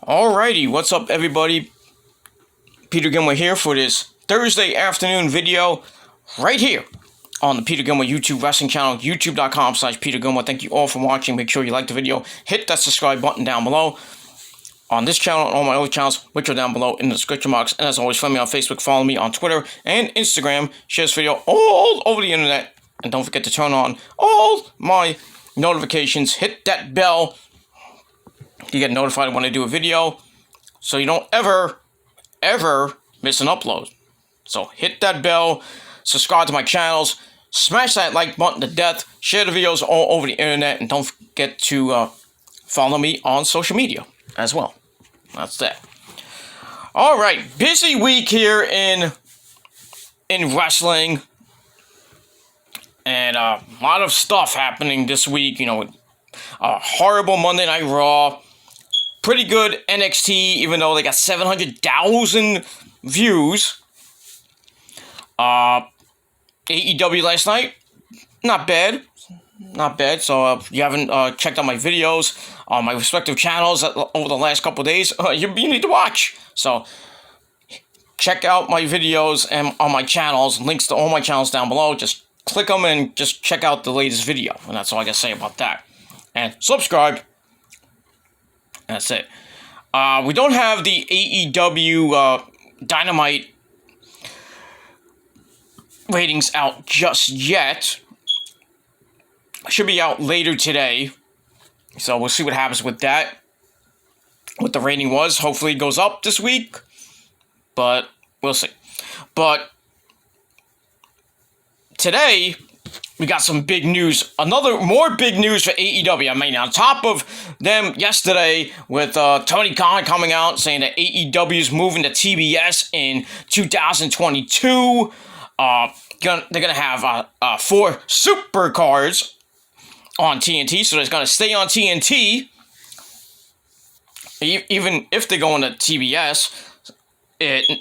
Alrighty, what's up everybody? Peter Gilmore here for this Thursday afternoon video right here on the Peter Gilmore YouTube wrestling channel, youtube.com/Peter Gilmore. Thank you all for watching. Make sure you like the video. Hit that subscribe button down below on this channel and all my other channels, which are down below in the description box. And as always, find me on Facebook, follow me on Twitter and Instagram. Share this video all over the internet. And don't forget to turn on all my notifications. Hit that bell. You get notified when I do a video, so you don't ever miss an upload. So hit that bell, subscribe to my channels, smash that like button to death, share the videos all over the internet, and don't forget to follow me on social media as well. That's that. All right, busy week here in wrestling, and a lot of stuff happening this week. You know, a horrible Monday Night Raw. Pretty good NXT, even though they got 700,000 views. AEW last night, not bad. Not bad. So if you haven't checked out my videos on my respective channels over the last couple of days, you need to watch. So check out my videos and on my channels. Links to all my channels down below. Just click them and just check out the latest video. And that's all I got to say about that. And subscribe. That's it. We don't have the AEW Dynamite ratings out just yet. Should be out later today. So we'll see what happens with that. What the rating was. Hopefully it goes up this week. But we'll see. But today we got some big news. More big news for AEW. I mean, on top of them yesterday with Tony Khan coming out saying that AEW is moving to TBS in 2022. They're gonna have 4 supercards on TNT, so it's gonna stay on TNT even if they go into TBS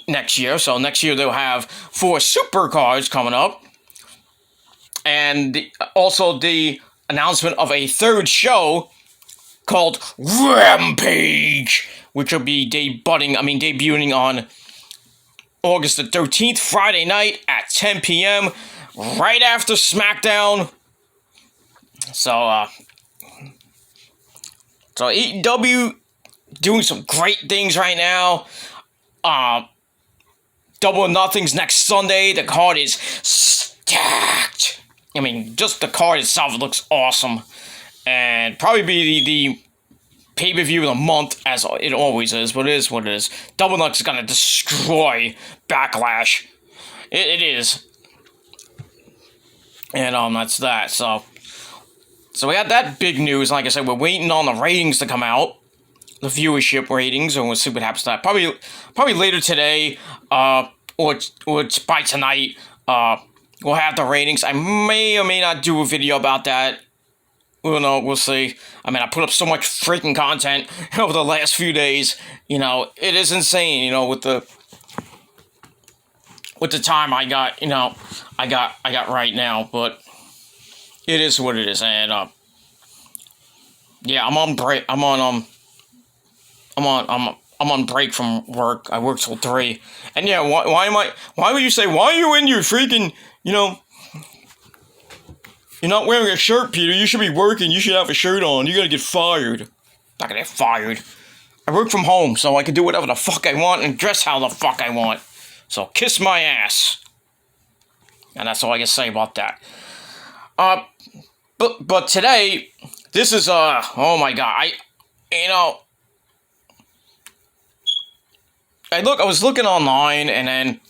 next year. So next year they'll have 4 supercards coming up. And also the announcement of a 3rd show called Rampage, which will be debuting on August the 13th, Friday night at 10 p.m., right after SmackDown. So AEW doing some great things right now. Double or Nothing's next Sunday. The card is stacked. I mean, just the card itself looks awesome. And probably be the pay-per-view of the month, as it always is. But it is what it is. Double or Nothing's gonna destroy Backlash. It is. And that's that. So we got that big news. Like I said, we're waiting on the ratings to come out. The viewership ratings, and we'll see what happens to that. Probably later today, or by tonight, we'll have the ratings. I may or may not do a video about that. We'll know. We'll see. I mean, I put up so much freaking content over the last few days. You know, it is insane. You know, with the time I got. You know, I got right now. But it is what it is. And yeah, I'm on break. I'm on break from work. I work till 3. And yeah, why would you say, why are you in your freaking, you know, you're not wearing a shirt, Peter. You should be working. You should have a shirt on. You're gonna get fired. Not gonna get fired. I work from home, so I can do whatever the fuck I want and dress how the fuck I want. So kiss my ass. And that's all I can say about that. But today, this is, oh my god, I was looking online, and then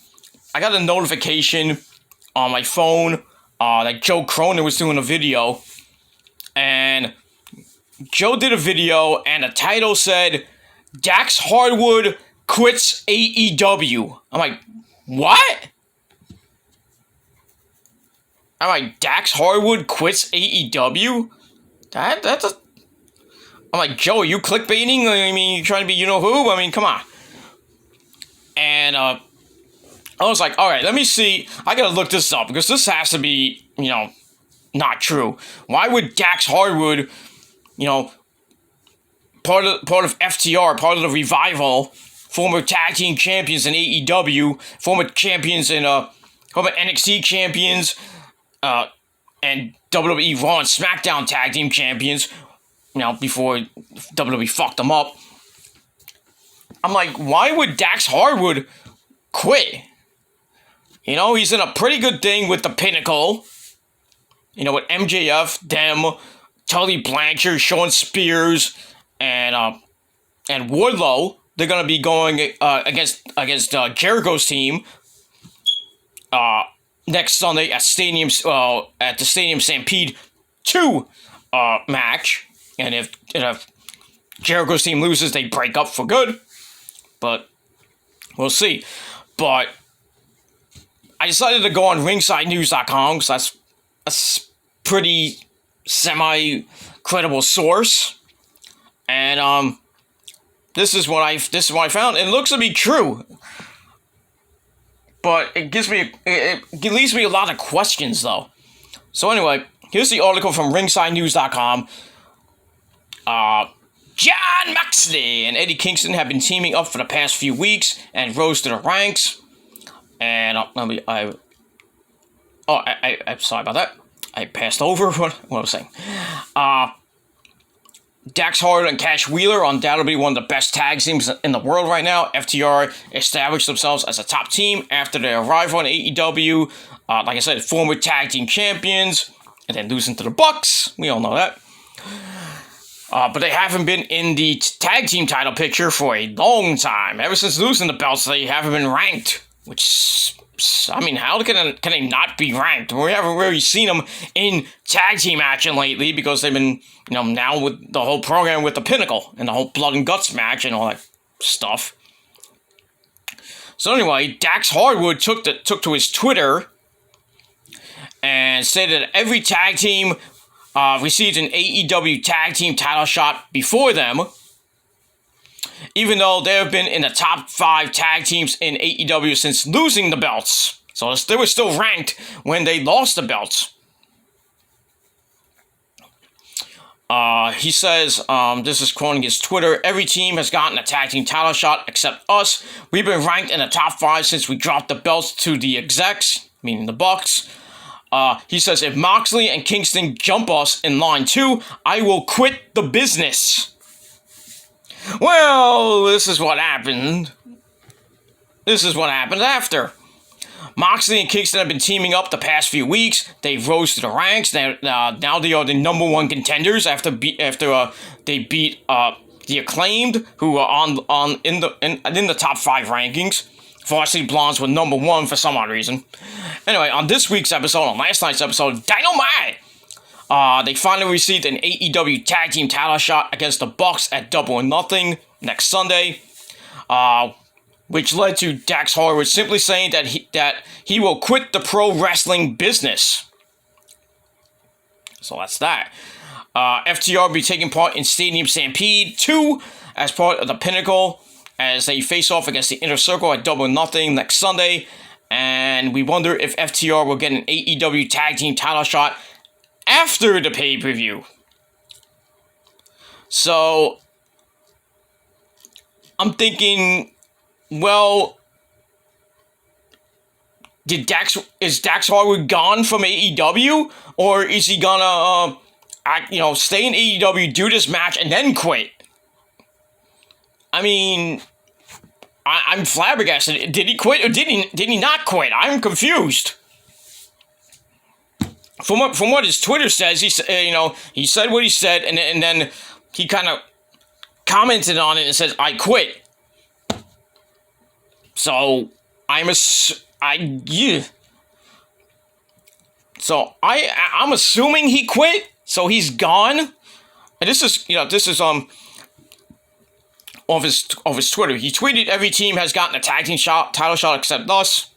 I got a notification on my phone that Joe Cronin was doing a video, and Joe did a video, and the title said, Dax Harwood quits AEW. I'm like, what? I'm like, Dax Harwood quits AEW? I'm like, Joe, are you clickbaiting? I mean, you trying to be you-know-who? I mean, come on. And I was like, all right, let me see. I gotta look this up because this has to be, you know, not true. Why would Dax Harwood, you know, part of FTR, part of the Revival, former tag team champions in AEW, former champions in former NXT champions, and WWE Raw and SmackDown tag team champions. Before WWE fucked them up. I'm like, why would Dax Harwood quit? He's in a pretty good thing with the Pinnacle. With MJF, them, Tully Blanchard, Shawn Spears, and Wardlow. They're gonna be going against Jericho's team next Sunday at the Stadium Stampede 2 match. And if Jericho's team loses, they break up for good. But we'll see. But I decided to go on ringsidenews.com because that's pretty semi-credible source. And this is what I found. It looks to be true. But it leaves me a lot of questions though. So anyway, here's the article from ringsidenews.com. John Moxley and Eddie Kingston have been teaming up for the past few weeks and rose to the ranks. And I'm sorry about that. I passed over what I was saying. Dax Harwood and Cash Wheeler are undoubtedly one of the best tag teams in the world right now. FTR established themselves as a top team after their arrival in AEW. Like I said, former tag team champions, and then losing to the Bucks. We all know that. But they haven't been in the tag team title picture for a long time. Ever since losing the belts, they haven't been ranked. Which, I mean, how can they not be ranked? We haven't really seen them in tag team action lately because they've been, now with the whole program with the Pinnacle and the whole Blood and Guts match and all that stuff. So anyway, Dax Harwood took to his Twitter and said that every tag team received an AEW tag team title shot before them, even though they have been in the top 5 tag teams in AEW since losing the belts. So they were still ranked when they lost the belts. He says, this is quoting his Twitter, every team has gotten a tag team title shot except us. We've been ranked in the top 5 since we dropped the belts to the execs, meaning the Bucks. He says, if Moxley and Kingston jump us in line 2, I will quit the business. Well, this is what happened. This is what happened after. Moxley and Kingston have been teaming up the past few weeks. They rose to the ranks. Now they are the number 1 contenders after they beat the Acclaimed, who are in the top 5 rankings. Varsity Blondes were number 1 for some odd reason. Anyway, on this week's episode, on last night's episode, Dynamite! They finally received an AEW tag team title shot against the Bucks at Double or Nothing next Sunday, which led to Dax Harwood simply saying that he will quit the pro wrestling business. So that's that. FTR will be taking part in Stadium Stampede 2 as part of the Pinnacle as they face off against the Inner Circle at Double or Nothing next Sunday. And we wonder if FTR will get an AEW tag team title shot after the pay-per-view. So, I'm thinking, well, is Dax Harwood gone from AEW? Or is he gonna, stay in AEW, do this match, and then quit? I mean, I'm flabbergasted. Did he quit or did he not quit? I'm confused. From what his Twitter says, he said what he said, and then he kind of commented on it and says, "I quit." So I'm assuming he quit. So he's gone. And this is of his Twitter. He tweeted, every team has gotten a tag team title shot except us.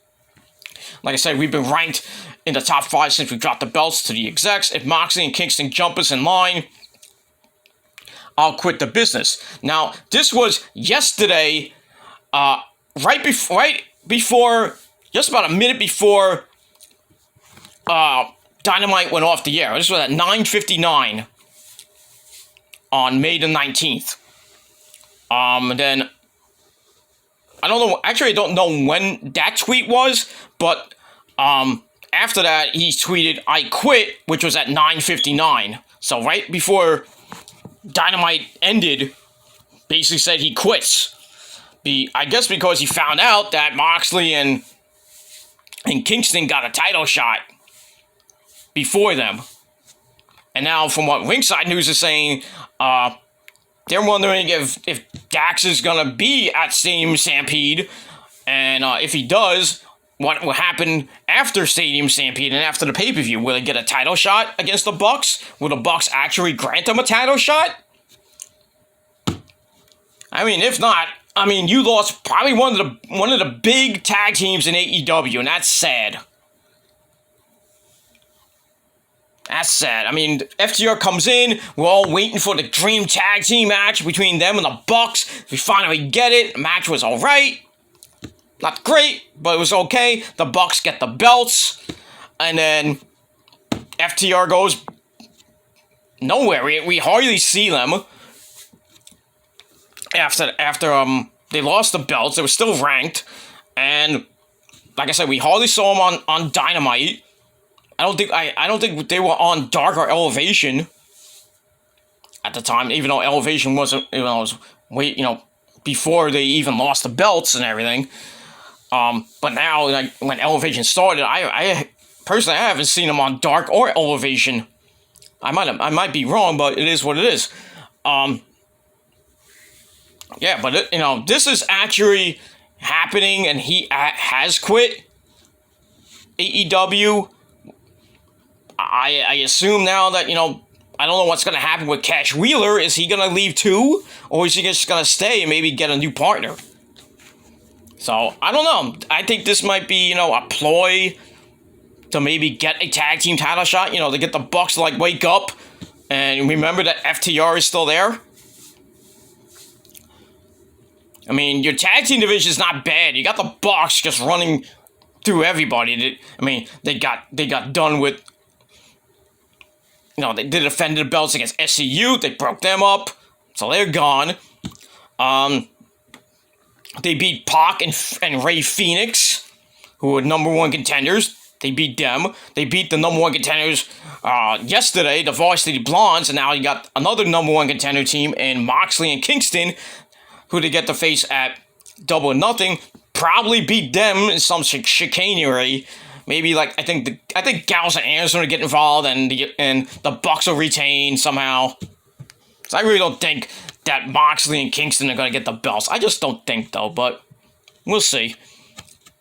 Like I said, we've been ranked in the top 5 since we dropped the belts to the execs. If Moxley and Kingston jump us in line, I'll quit the business. Now, this was yesterday, right before, just about a minute before Dynamite went off the air. This was at 9:59 on May the 19th. Then I don't know. Actually, I don't know when that tweet was, but after that, he tweeted, "I quit," which was at 9:59. So right before Dynamite ended, basically said he quits. I guess because he found out that Moxley and Kingston got a title shot before them. And now, from what Ringside News is saying, they're wondering if Dax is going to be at Stadium Stampede. And if he does, what will happen after Stadium Stampede and after the pay-per-view? Will they get a title shot against the Bucks? Will the Bucks actually grant them a title shot? I mean, if not, I mean, you lost probably one of the big tag teams in AEW, and that's sad. That's sad. I mean, FTR comes in, we're all waiting for the dream tag team match between them and the Bucks. We finally get it. The match was alright. Not great, but it was okay. The Bucks get the belts. And then FTR goes nowhere. We hardly see them. After they lost the belts, they were still ranked. And like I said, we hardly saw them on Dynamite. I don't think they were on Dark or Elevation at the time, even though Elevation wasn't, before they even lost the belts and everything. But now, like, when Elevation started, I personally haven't seen them on Dark or Elevation. I might be wrong, but it is what it is. Yeah, but this is actually happening, and he has quit AEW. I assume now that, I don't know what's going to happen with Cash Wheeler. Is he going to leave too? Or is he just going to stay and maybe get a new partner? So, I don't know. I think this might be, a ploy to maybe get a tag team title shot. To get the Bucks to, wake up and remember that FTR is still there. I mean, your tag team division is not bad. You got the Bucks just running through everybody. They got done with... they defended the belts against SCU. They broke them up. So they're gone. They beat Pac and Ray Phoenix, who were number one contenders. They beat them. They beat the number one contenders yesterday, the Varsity Blondes, and now you got another number one contender team in Moxley and Kingston, who they get to face at Double or Nothing. Probably beat them in some chicanery. Maybe I think Gallows and Anderson will get involved, and the Bucks will retain somehow. So I really don't think that Moxley and Kingston are going to get the belts. I just don't think, though, but we'll see.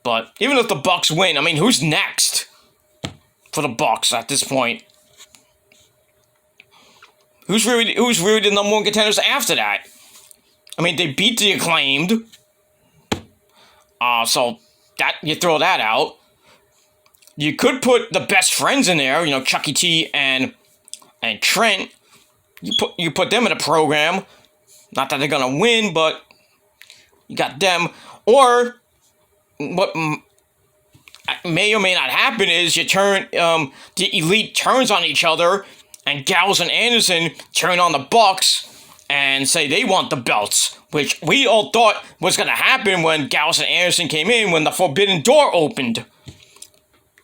But even if the Bucks win, I mean, who's next for the Bucks at this point? Who's really the number one contenders after that? I mean, they beat the Acclaimed. So that you throw that out. You could put the best friends in there, Chucky T and Trent. You put them in a program. Not that they're gonna win, but you got them. Or what may or may not happen is you turn the Elite turns on each other, and Gallows and Anderson turn on the Bucks and say they want the belts, which we all thought was gonna happen when Gallows and Anderson came in when the Forbidden Door opened.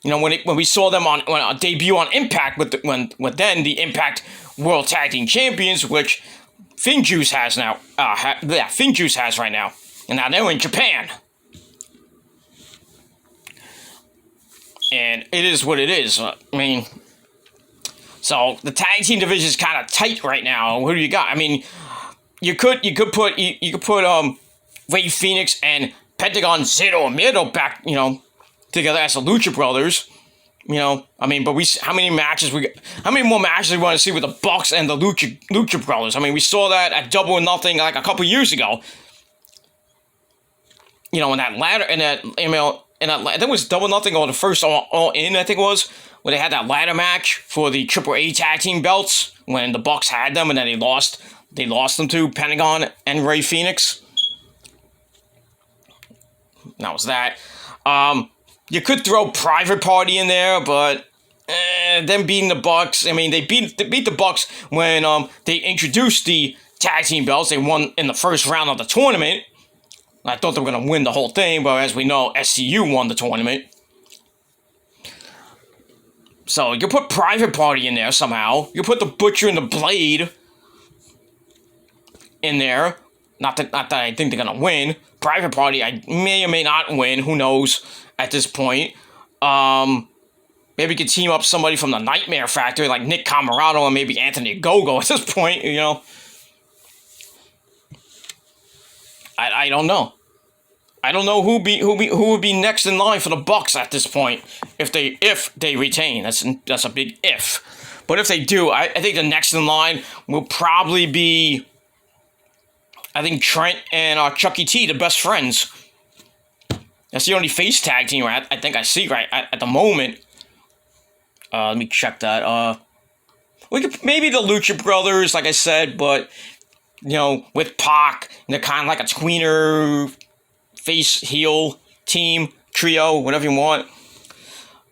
When we saw them on a debut on Impact with the Impact World Tag Team Champions, which FinJuice has now. FinJuice has right now, and now they're in Japan. And it is what it is. I mean, so the tag team division is kind of tight right now. Who do you got? I mean, you could put Ray Phoenix and Pentagon Zero Miedo back, together as the Lucha Brothers, I mean, but how many more matches we want to see with the Bucks and the Lucha Brothers? I mean, we saw that at Double or Nothing a couple years ago. In that ladder, I think it was Double or Nothing or the first All In, I think it was, where they had that ladder match for the AAA tag team belts when the Bucks had them and then they lost them to Pentagon and Ray Phoenix. That was that. You could throw Private Party in there, but them beating the Bucks. I mean, they beat the Bucks when they introduced the tag team belts. They won in the first round of the tournament. I thought they were going to win the whole thing, but as we know, SCU won the tournament. So you put Private Party in there somehow. You put the Butcher and the Blade in there. Not that I think they're going to win. Private Party, I may or may not win. Who knows at this point. Maybe you could team up somebody from the Nightmare Factory, like Nick Camarado and maybe Anthony Gogo at this point, you know. I don't know. I don't know who would be next in line for the Bucks at this point if they retain. That's a big if. But if they do, I think the next in line will probably be, I think, Trent and Chucky T, the best friends. That's the only face tag team I think I see right at the moment. Let me check that. We could maybe the Lucha Brothers, like I said, but you know, with Pac, they're kind of like a tweener face heel team trio, whatever you want.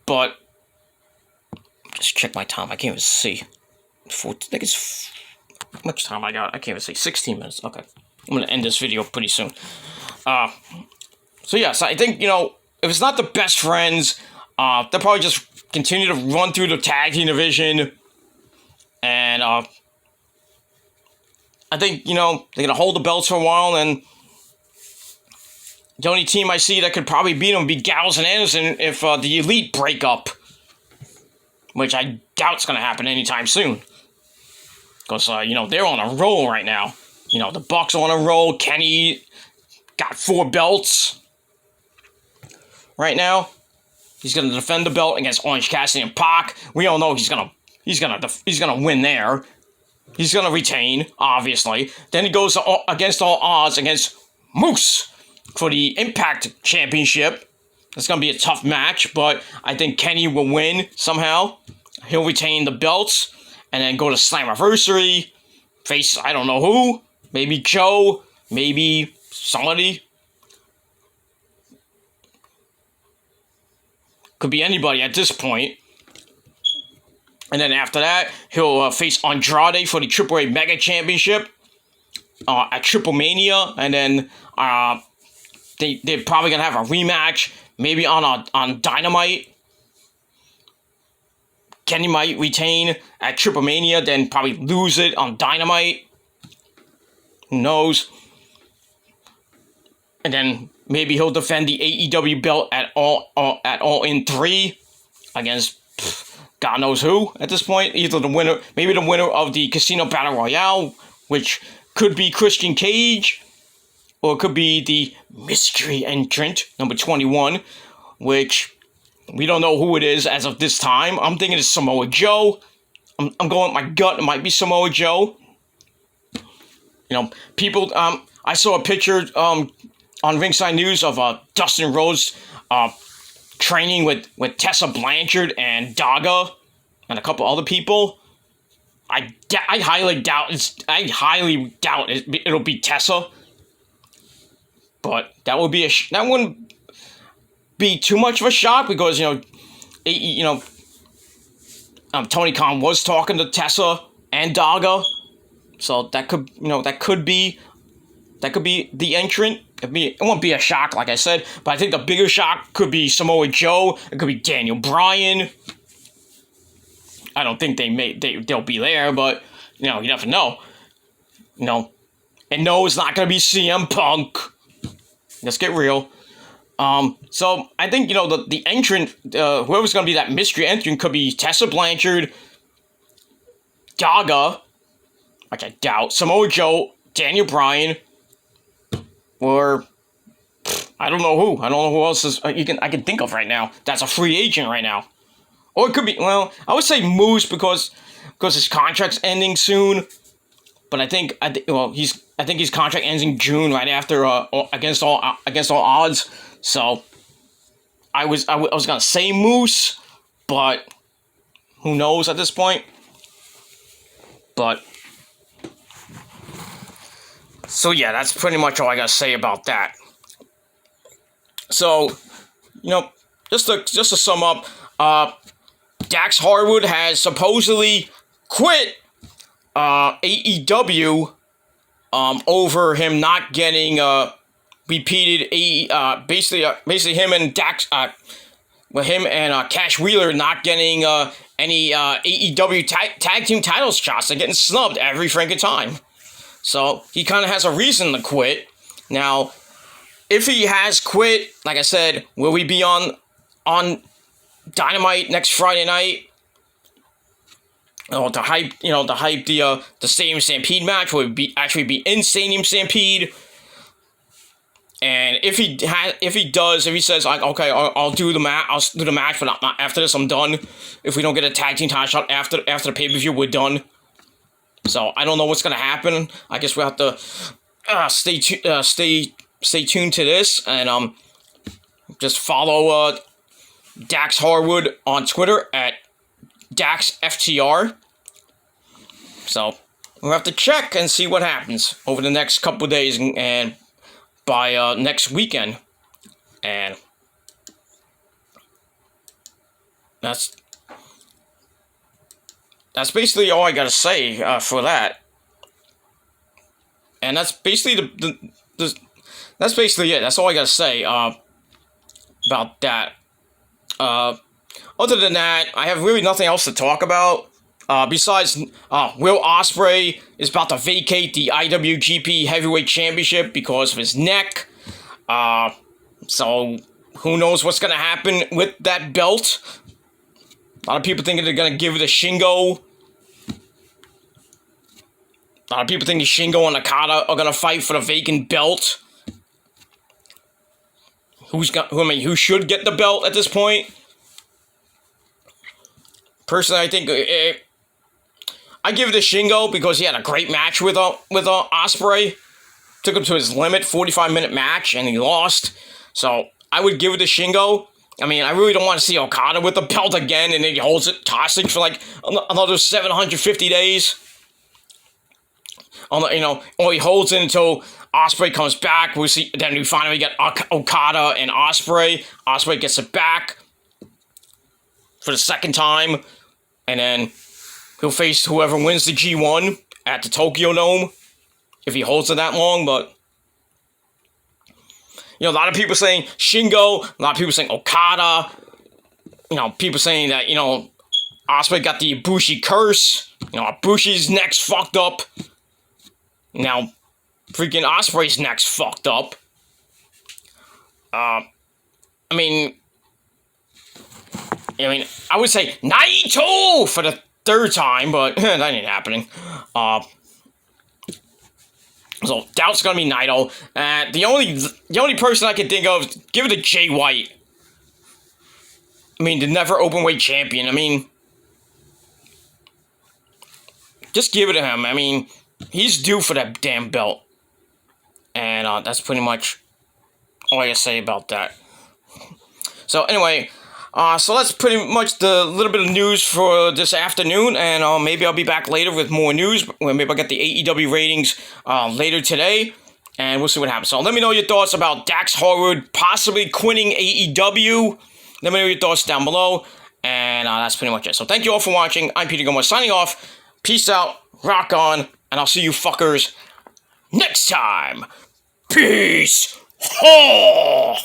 But just check my time. I can't even see. I think it's how much time I got. I can't even see. 16 minutes. Okay, I'm gonna end this video pretty soon. So yes, I think, you know, if it's not the best friends, they'll probably just continue to run through the tag team division, and I think, you know, they're gonna hold the belts for a while, and the only team I see that could probably beat them would be Gallows and Anderson if the Elite break up, which I doubt is gonna happen anytime soon, because you know, they're on a roll right now. You know, the Bucks are on a roll. Kenny got 4 belts right now. He's gonna defend the belt against Orange Cassidy and Pac. We all know he's gonna win there. He's gonna retain, obviously. Then he goes against all odds against Moose for the Impact Championship. It's gonna be a tough match, but I think Kenny will win somehow. He'll retain the belts and then go to Slammiversary, face I don't know who, maybe Joe, maybe somebody. Could be anybody at this point. And then after that, he'll face Andrade for the AAA Mega Championship at Triple Mania. And then they're probably going to have a rematch, maybe on Dynamite. Kenny might retain at Triple Mania, then probably lose it on Dynamite. Who knows? And then maybe he'll defend the AEW belt at All In 3 against God knows who at this point. Either the winner, maybe the winner of the Casino Battle Royale, which could be Christian Cage, or it could be the mystery entrant, number 21, which we don't know who it is as of this time. I'm thinking it's Samoa Joe. I'm going with my gut. It might be Samoa Joe. You know, people, I saw a picture on Ringside News of Dustin Rhodes training with Tessa Blanchard and Daga and a couple other people. I highly doubt it'll be Tessa, but that wouldn't be too much of a shock, because Tony Khan was talking to Tessa and Daga, so that could be the entrant. It won't be a shock, like I said, but I think the bigger shock could be Samoa Joe. It could be Daniel Bryan. I don't think they'll be there, but you never know. And no, it's not gonna be CM Punk. Let's get real. So I think the entrant, whoever's gonna be that mystery entrant, could be Tessa Blanchard, Daga, which I doubt, Samoa Joe, Daniel Bryan. Or I don't know who. I don't know who else is I can think of right now. That's a free agent right now. Or it could be, well, I would say Moose because his contract's ending soon. But I think his contract ends in June, right after against all odds. So I was gonna say Moose, but who knows at this point. But so yeah, that's pretty much all I gotta say about that. So, just to sum up, Dax Harwood has supposedly quit AEW over him not getting repeated basically him and Dax with him and Cash Wheeler not getting any AEW tag team titles shots. They're getting snubbed every freaking time. So he kind of has a reason to quit. Now, if he has quit, like I said, will we be on Dynamite next Friday night? To hype the Stadium Stampede match, will it actually be in Stadium Stampede? And if he says like, okay, I'll do the match, but not after this, I'm done. If we don't get a tag team title shot after the pay-per-view, we're done. So I don't know what's gonna happen. I guess we'll have to stay tuned to this and just follow Dax Harwood on Twitter at Dax FTR. So we'll have to check and see what happens over the next couple of days and by next weekend. And that's basically all I gotta say for that. And that's basically that's basically it. That's all I gotta say about that. Other than that, I have really nothing else to talk about. Besides, Will Ospreay is about to vacate the IWGP Heavyweight Championship because of his neck. So, who knows what's going to happen with that belt. A lot of people thinking they're going to give it to Shingo. A lot of people think Shingo and Okada are going to fight for the vacant belt. Who should get the belt at this point? Personally, I think I give it to Shingo because he had a great match with Ospreay. Took him to his limit, 45-minute match, and he lost. So I would give it to Shingo. I mean, I really don't want to see Okada with the belt again, and then he holds it hostage for like another 750 days. Or he holds it until Ospreay comes back. We'll see. Then we finally get Okada and Ospreay. Ospreay gets it back for the second time, and then he'll face whoever wins the G1 at the Tokyo Dome if he holds it that long. But a lot of people saying Shingo, a lot of people saying Okada. People saying that Ospreay got the Ibushi curse. Ibushi's neck's fucked up. Now, freaking Ospreay's neck's fucked up. I would say Naito for the third time, but that ain't happening. So doubt's gonna be Naito. The only person I can think of, give it to Jay White. The never openweight champion. Just give it to him. He's due for that damn belt. And that's pretty much all I gotta say about that. So anyway, so that's pretty much the little bit of news for this afternoon, and maybe I'll be back later with more news. Maybe I'll get the AEW ratings later today, and we'll see what happens. So let me know your thoughts about Dax Harwood possibly quitting AEW. Let me know your thoughts down below, and that's pretty much it. So thank you all for watching. I'm Peter Gilmore signing off. Peace out, rock on, and I'll see you fuckers next time. Peace. Oh!